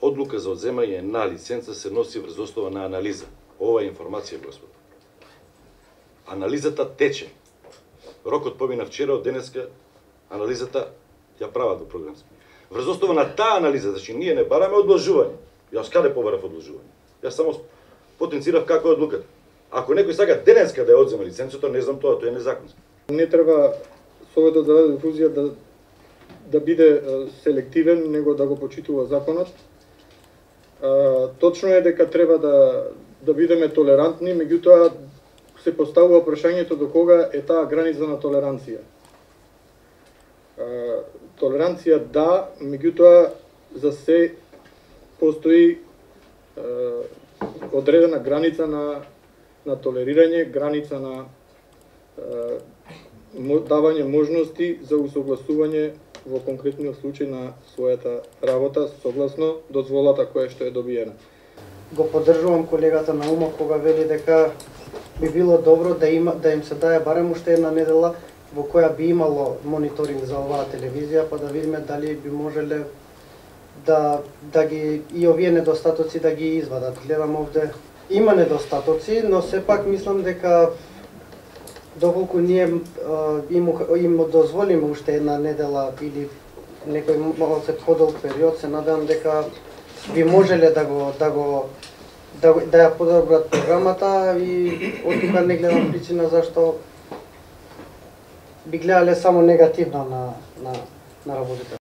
одлука за одземање на лиценца се носи врз основа на анализа. Ова е информација, господа. Анализата тече. Рокот помина вчера, од денеска анализата ја прават во програмски. Врз основа на таа анализа, значи ние не бараме одложување. Јас каде побарав одложување? Јас само потенцирав како е одлуката. Ако некој сака денеска да ја одземе лиценцата, не знам тоа е незаконско. Не треба Советот за радиодифузија да биде селективен, него да го почитува законот. Точно е дека треба да бидеме толерантни, меѓутоа се поставува прашањето до кога е таа граница на толеранција. Толеранција да, меѓутоа за се постои одредена граница на толерирање, граница на давање можности за усогласување во конкретниот случај на својата работа согласно дозволата која што е добиена. Го поддржувам колегата Наумов кога вели дека би било добро да им се дае барем уште една недела во која би имало мониторинг за оваа телевизија, па да видиме дали би можеле да ги и овие недостатоци да ги извадат. Гледам овде има недостатоци, но сепак мислам дека доколку ние им дозволиме уште една недела или некој малце подолг период, се надам дека би можеле да ја подобрат програмата и од тука не гледам причина зашто би гледале само негативно на работите.